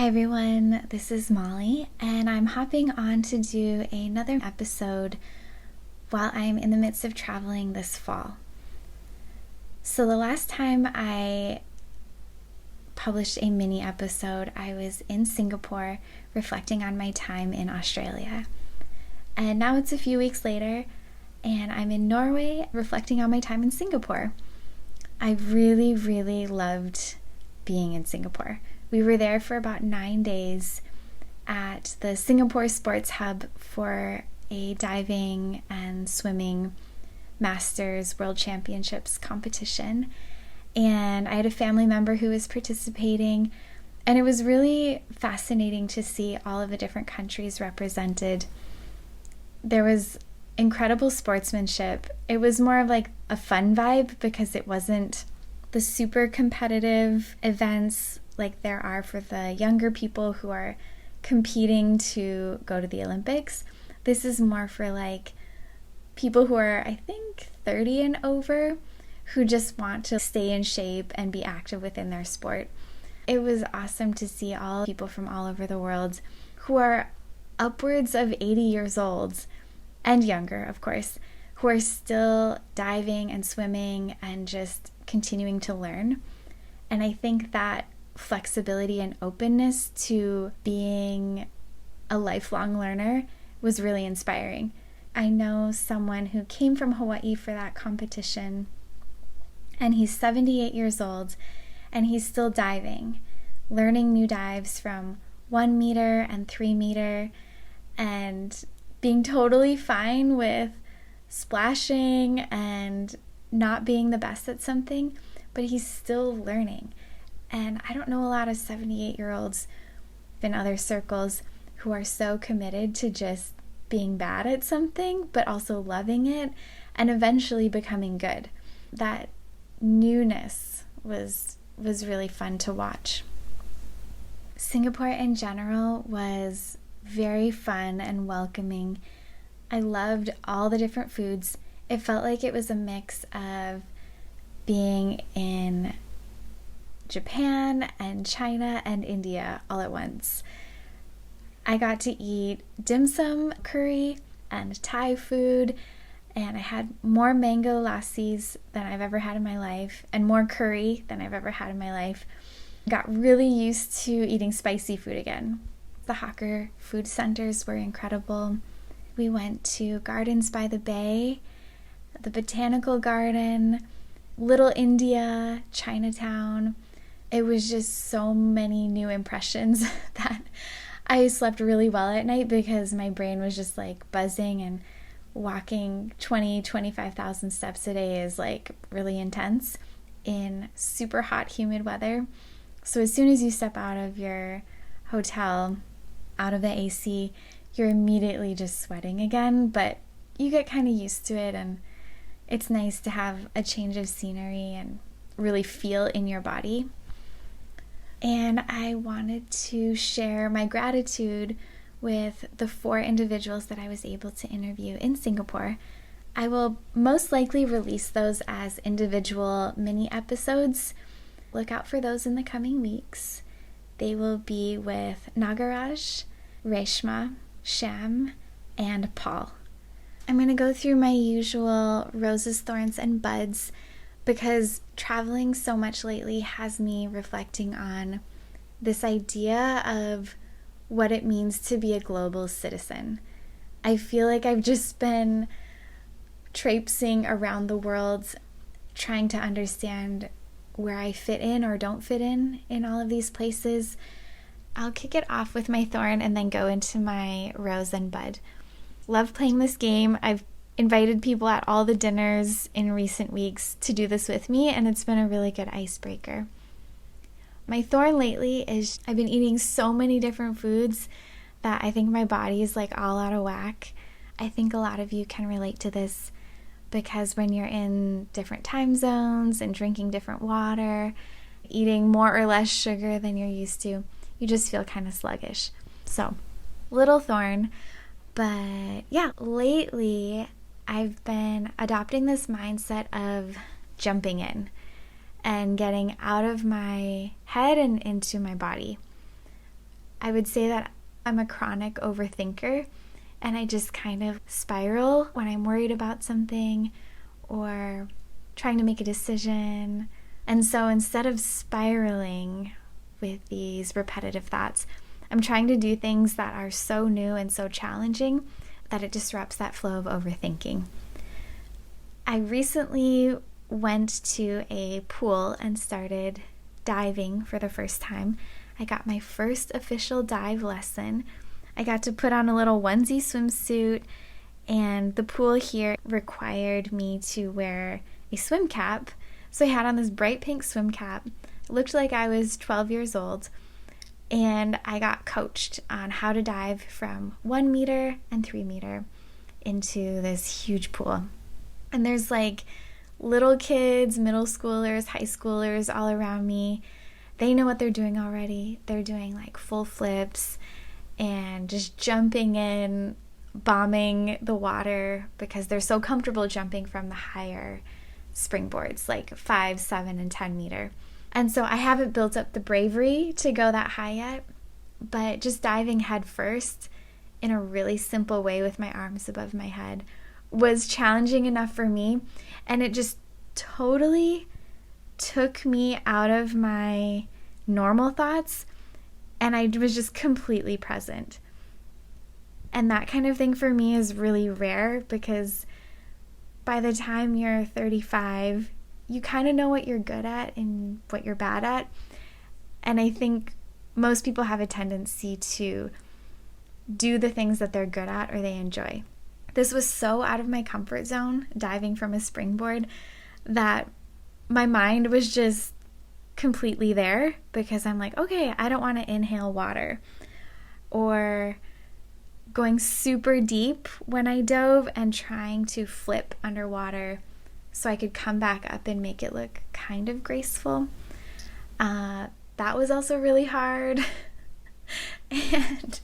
Hi everyone, this is Molly, and I'm hopping on to do another episode while I'm in the midst of traveling this fall. So the last time I published a mini episode, I was in Singapore reflecting on my time in Australia. And now it's a few weeks later, and I'm in Norway reflecting on my time in Singapore. I really loved being in Singapore. We were there for about 9 days at the Singapore Sports Hub for a diving and swimming Masters World Championships competition. And I had a family member who was participating, and it was really fascinating to see all of the different countries represented. There was incredible sportsmanship. It was more of like a fun vibe because it wasn't the super competitive events like there are for the younger people who are competing to go to the Olympics. This is more for like people who are, I think, 30 and over, who just want to stay in shape and be active within their sport. It was awesome to see all people from all over the world who are upwards of 80 years old and younger, of course, who are still diving and swimming and just continuing to learn. And I think that flexibility and openness to being a lifelong learner was really inspiring. I know someone who came from Hawaii for that competition, and he's 78 years old, and he's still diving, learning new dives from 1 meter and 3 meter, and being totally fine with splashing and not being the best at something, but he's still learning. And I don't know a lot of 78-year-olds in other circles who are so committed to just being bad at something, but also loving it and eventually becoming good. That newness was really fun to watch. Singapore in general was very fun and welcoming. I loved all the different foods. It felt like it was a mix of being in Japan and China and India all at once. I got to eat dim sum curry and Thai food, and I had more mango lassis than I've ever had in my life and more curry than I've ever had in my life. Got really used to eating spicy food again. The hawker food centers were incredible. We went to Gardens by the Bay, the Botanical Garden, Little India, Chinatown. It was just so many new impressions that I slept really well at night because my brain was just like buzzing, and walking 25,000 steps a day is like really intense in super hot, humid weather. So as soon as you step out of your hotel, out of the AC, you're immediately just sweating again, but you get kind of used to it, and it's nice to have a change of scenery and really feel in your body. And I wanted to share my gratitude with the 4 individuals that I was able to interview in Singapore. I will most likely release those as individual mini episodes. Look out for those in the coming weeks. They will be with Nagaraj, Reshma, Sham, and Paul. I'm going to go through my usual roses, thorns, and buds because traveling so much lately has me reflecting on this idea of what it means to be a global citizen. I feel like I've just been traipsing around the world trying to understand where I fit in or don't fit in all of these places. I'll kick it off with my thorn and then go into my rose and bud. Love playing this game. I've invited people at all the dinners in recent weeks to do this with me, and it's been a really good icebreaker. My thorn lately is I've been eating so many different foods that I think my body is like all out of whack. I think a lot of you can relate to this because when you're in different time zones and drinking different water, eating more or less sugar than you're used to, you just feel kind of sluggish. So, little thorn. But yeah, lately I've been adopting this mindset of jumping in and getting out of my head and into my body. I would say that I'm a chronic overthinker, and I just kind of spiral when I'm worried about something or trying to make a decision. And so instead of spiraling with these repetitive thoughts, I'm trying to do things that are so new and so challenging that it disrupts that flow of overthinking. I recently went to a pool and started diving for the first time. I got my first official dive lesson. I got to put on a little onesie swimsuit, and the pool here required me to wear a swim cap. So I had on this bright pink swim cap. It looked like I was 12 years old, and I got coached on how to dive from 1 meter and 3 meter into this huge pool. And there's like little kids, middle schoolers, high schoolers all around me. They know what they're doing already. They're doing like full flips and just jumping in, bombing the water because they're so comfortable jumping from the higher springboards, like 5, 7, and 10 meter. And so I haven't built up the bravery to go that high yet, but just diving head first in a really simple way with my arms above my head was challenging enough for me, and it just totally took me out of my normal thoughts, and I was just completely present. And that kind of thing for me is really rare, because by the time you're 35, you kind of know what you're good at and what you're bad at. And I think most people have a tendency to do the things that they're good at or they enjoy. This was so out of my comfort zone, diving from a springboard, that my mind was just completely there, because I'm like, okay, I don't want to inhale water. Or going super deep when I dove and trying to flip underwater so I could come back up and make it look kind of graceful. That was also really hard. And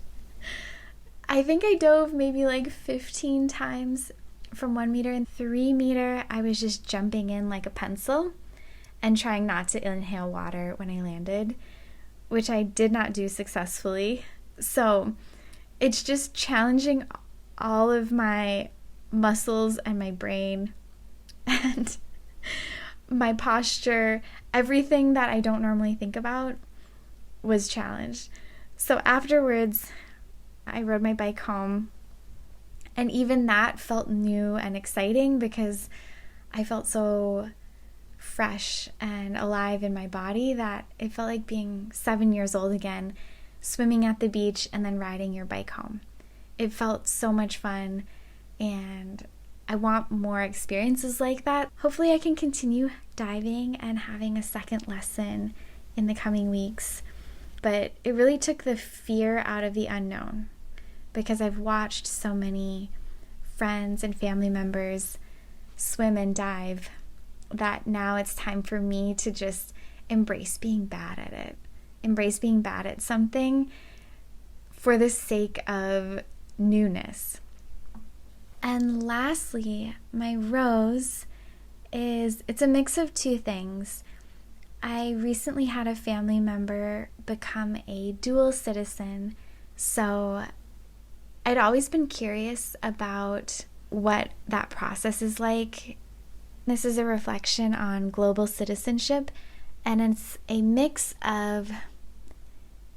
I think I dove maybe like 15 times from 1 meter, and 3 meter I was just jumping in like a pencil and trying not to inhale water when I landed, which I did not do successfully. So it's just challenging all of my muscles and my brain and my posture. Everything that I don't normally think about was challenged. So afterwards, I rode my bike home, and even that felt new and exciting because I felt so fresh and alive in my body that it felt like being 7 years old again, swimming at the beach and then riding your bike home. It felt so much fun, and I want more experiences like that. Hopefully I can continue diving and having a second lesson in the coming weeks. But it really took the fear out of the unknown, because I've watched so many friends and family members swim and dive that now it's time for me to just embrace being bad at it. Embrace being bad at something for the sake of newness. And lastly, my rose it's a mix of two things. I recently had a family member become a dual citizen, so I'd always been curious about what that process is like. This is a reflection on global citizenship, and it's a mix of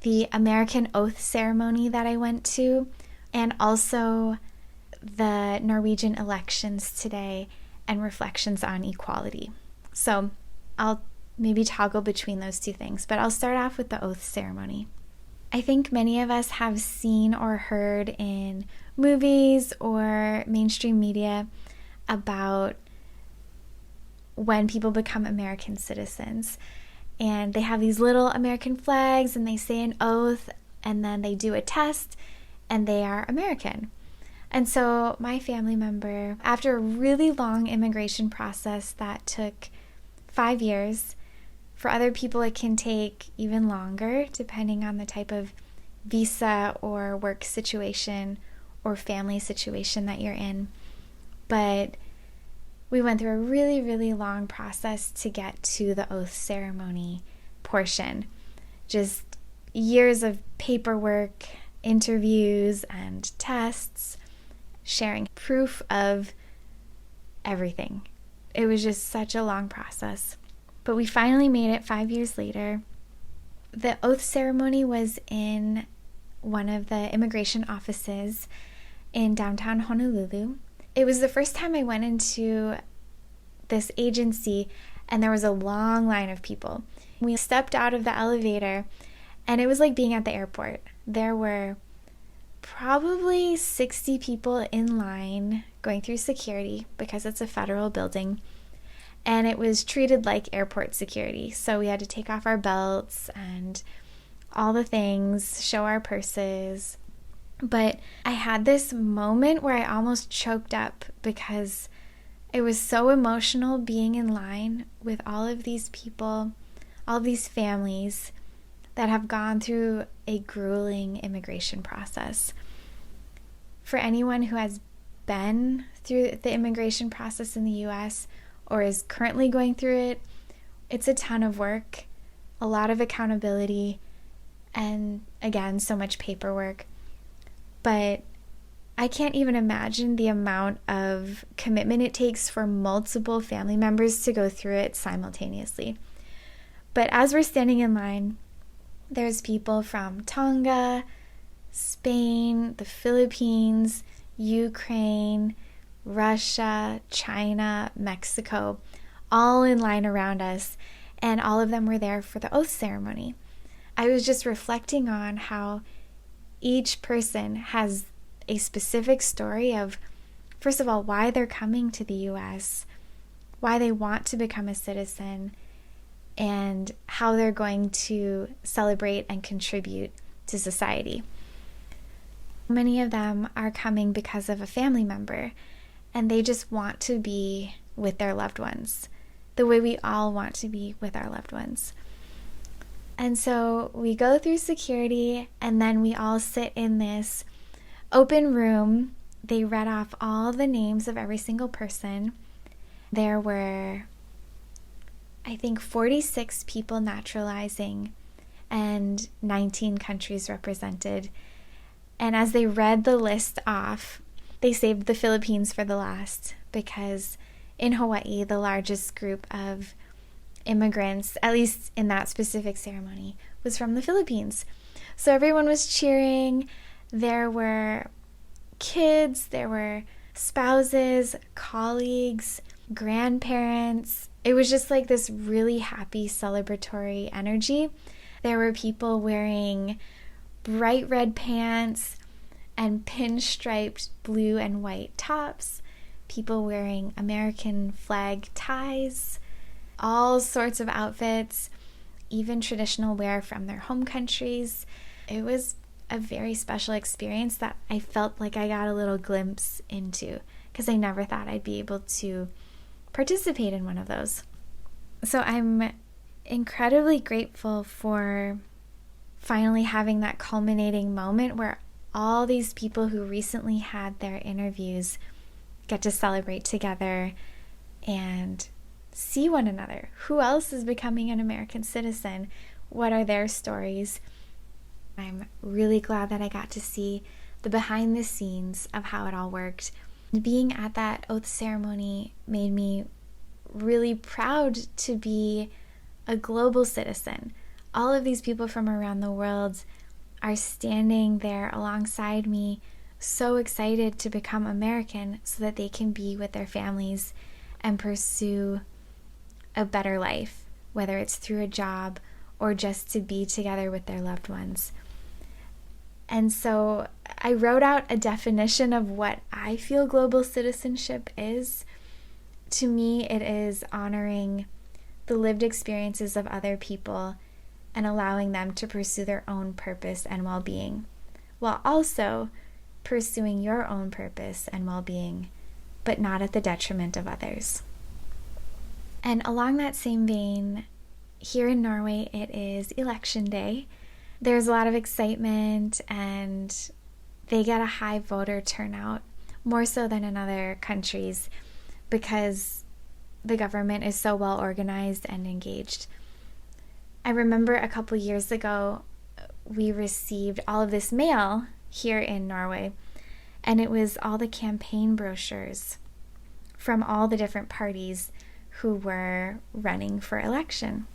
the American oath ceremony that I went to, and also the Norwegian elections today and reflections on equality. So I'll maybe toggle between those two things, but I'll start off with the oath ceremony. I think many of us have seen or heard in movies or mainstream media about when people become American citizens, and they have these little American flags and they say an oath, and then they do a test and they are American. And so my family member, after a really long immigration process that took 5 years, for other people it can take even longer depending on the type of visa or work situation or family situation that you're in. But we went through a really, really long process to get to the oath ceremony portion. Just, years of paperwork, interviews, and tests, sharing proof of everything. It was just such a long process. But we finally made it 5 years later. The oath ceremony was in one of the immigration offices in downtown Honolulu. It was the first time I went into this agency and there was a long line of people. We stepped out of the elevator and it was like being at the airport. There were probably 60 people in line going through security because it's a federal building. And it was treated like airport security. So we had to take off our belts and all the things, show our purses. But I had this moment where I almost choked up because it was so emotional being in line with all of these people, all of these families that have gone through a grueling immigration process. For anyone who has been through the immigration process in the U.S. or is currently going through it, it's a ton of work, a lot of accountability, and again, so much paperwork. But I can't even imagine the amount of commitment it takes for multiple family members to go through it simultaneously. But as we're standing in line, there's people from Tonga, Spain, the Philippines, Ukraine, Russia, China, Mexico, all in line around us, and all of them were there for the oath ceremony. I was just reflecting on how each person has a specific story of, first of all, why they're coming to the U.S., why they want to become a citizen, and how they're going to celebrate and contribute to society. Many of them are coming because of a family member, and they just want to be with their loved ones, the way we all want to be with our loved ones. And so we go through security, and then we all sit in this open room. They read off all the names of every single person. There were, I think, 46 people naturalizing and 19 countries represented. And as they read the list off, they saved the Philippines for the last because in Hawaii, the largest group of immigrants, at least in that specific ceremony, was from the Philippines. So everyone was cheering. There were kids, there were spouses, colleagues, grandparents. It was just like this really happy celebratory energy. There were people wearing bright red pants and pinstriped blue and white tops, people wearing American flag ties, all sorts of outfits, even traditional wear from their home countries. It was a very special experience that I felt like I got a little glimpse into because I never thought I'd be able to participate in one of those. So I'm incredibly grateful for finally having that culminating moment where all these people who recently had their interviews get to celebrate together and see one another. Who else is becoming an American citizen? What are their stories? I'm really glad that I got to see the behind the scenes of how it all worked. Being at that oath ceremony made me really proud to be a global citizen. All of these people from around the world are standing there alongside me, so excited to become American so that they can be with their families and pursue a better life, whether it's through a job or just to be together with their loved ones. And so I wrote out a definition of what I feel global citizenship is. To me, it is honoring the lived experiences of other people and allowing them to pursue their own purpose and well-being, while also pursuing your own purpose and well-being, but not at the detriment of others. And along that same vein, here in Norway, it is election day. There's a lot of excitement and they get a high voter turnout, more so than in other countries, because the government is so well organized and engaged. I remember a couple years ago we received all of this mail here in Norway, and it was all the campaign brochures from all the different parties who were running for election.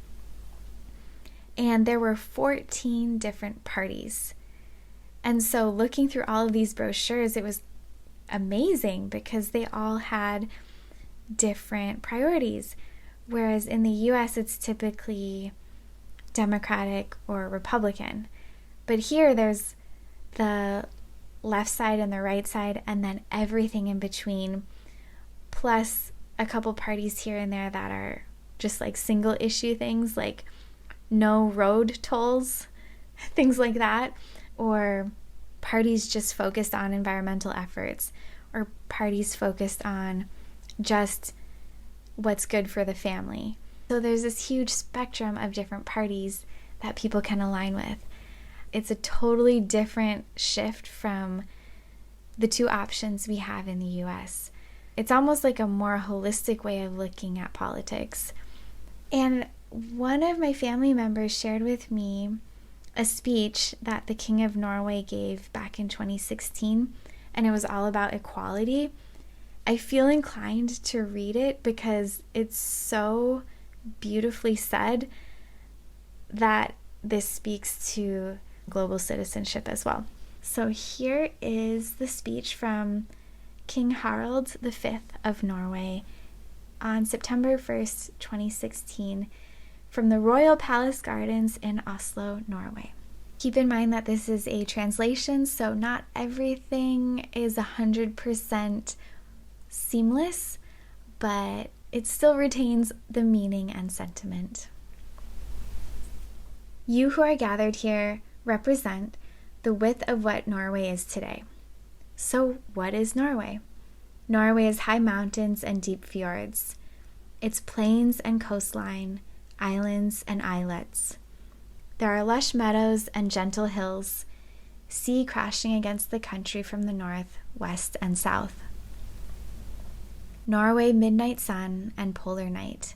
And there were 14 different parties. And so looking through all of these brochures, it was amazing because they all had different priorities. Whereas in the US, it's typically Democratic or Republican. But here there's the left side and the right side, and then everything in between, plus a couple parties here and there that are just like single issue things, like no road tolls, things like that, or parties just focused on environmental efforts, or parties focused on just what's good for the family. So there's this huge spectrum of different parties that people can align with. It's a totally different shift from the two options we have in the US. It's almost like a more holistic way of looking at politics. And one of my family members shared with me a speech that the King of Norway gave back in 2016, and it was all about equality. I feel inclined to read it because it's so beautifully said that this speaks to global citizenship as well. So here is the speech from King Harald V of Norway on September 1st, 2016, from the Royal Palace Gardens in Oslo, Norway. Keep in mind that this is a translation, so not everything is 100% seamless, but it still retains the meaning and sentiment. You who are gathered here represent the width of what Norway is today. So what is Norway? Norway is high mountains and deep fjords. It's plains and coastline, islands and islets. There are lush meadows and gentle hills, sea crashing against the country from the north, west, and south. Norway midnight sun and polar night.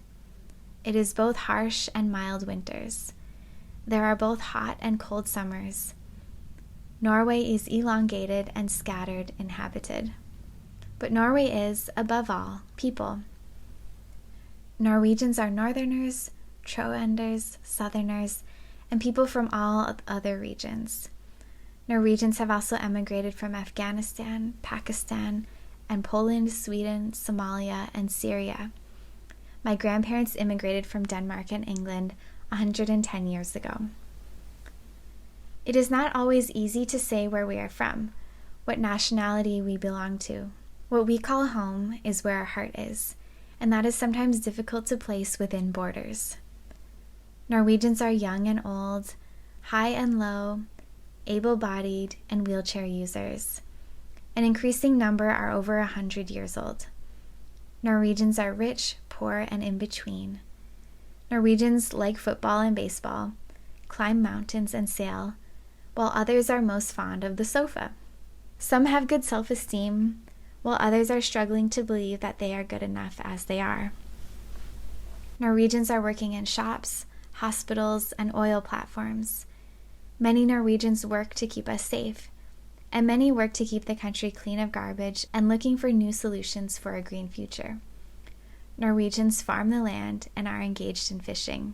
It is both harsh and mild winters. There are both hot and cold summers. Norway is elongated and scattered inhabited. But Norway is, above all, people. Norwegians are northerners, Trønders, southerners, and people from all other regions. Norwegians have also emigrated from Afghanistan, Pakistan, and Poland, Sweden, Somalia, and Syria. My grandparents immigrated from Denmark and England 110 years ago. It is not always easy to say where we are from, what nationality we belong to. What we call home is where our heart is, and that is sometimes difficult to place within borders. Norwegians are young and old, high and low, able-bodied, and wheelchair users. An increasing number are over 100 years old. Norwegians are rich, poor, and in between. Norwegians like football and baseball, climb mountains and sail, while others are most fond of the sofa. Some have good self-esteem, while others are struggling to believe that they are good enough as they are. Norwegians are working in shops, hospitals, and oil platforms. Many Norwegians work to keep us safe, and many work to keep the country clean of garbage and looking for new solutions for a green future. Norwegians farm the land and are engaged in fishing.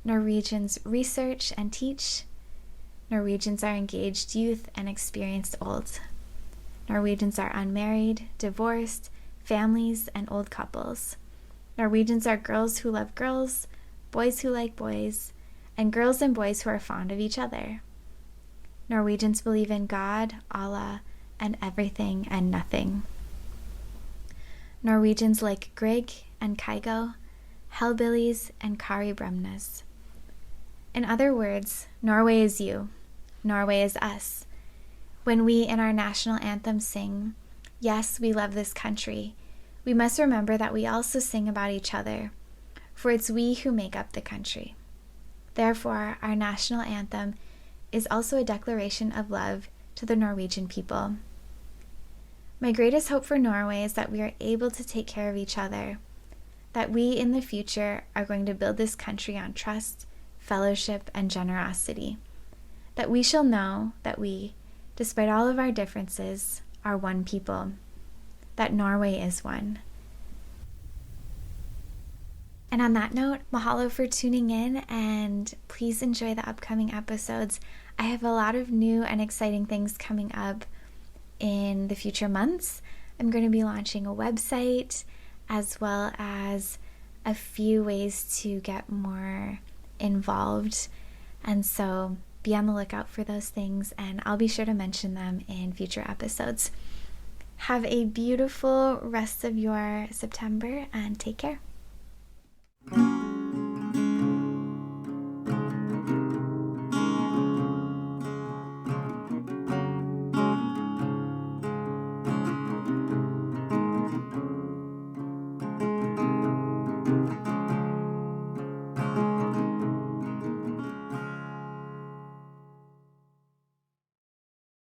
Norwegians research and teach. Norwegians are engaged youth and experienced old. Norwegians are unmarried, divorced, families, and old couples. Norwegians are girls who love girls, boys who like boys, and girls and boys who are fond of each other. Norwegians believe in God, Allah, and everything and nothing. Norwegians like Grieg and Kygo, Hellbillies, and Kari Bremnes. In other words, Norway is you. Norway is us. When we in our national anthem sing, "Yes, we love this country," we must remember that we also sing about each other, for it's we who make up the country. Therefore, our national anthem is also a declaration of love to the Norwegian people. My greatest hope for Norway is that we are able to take care of each other, that we in the future are going to build this country on trust, fellowship, and generosity, that we shall know that we, despite all of our differences, are one people, that Norway is one. And on that note, mahalo for tuning in, and please enjoy the upcoming episodes. I have a lot of new and exciting things coming up in the future months. I'm going to be launching a website, as well as a few ways to get more involved. And so be on the lookout for those things, and I'll be sure to mention them in future episodes. Have a beautiful rest of your September, and take care.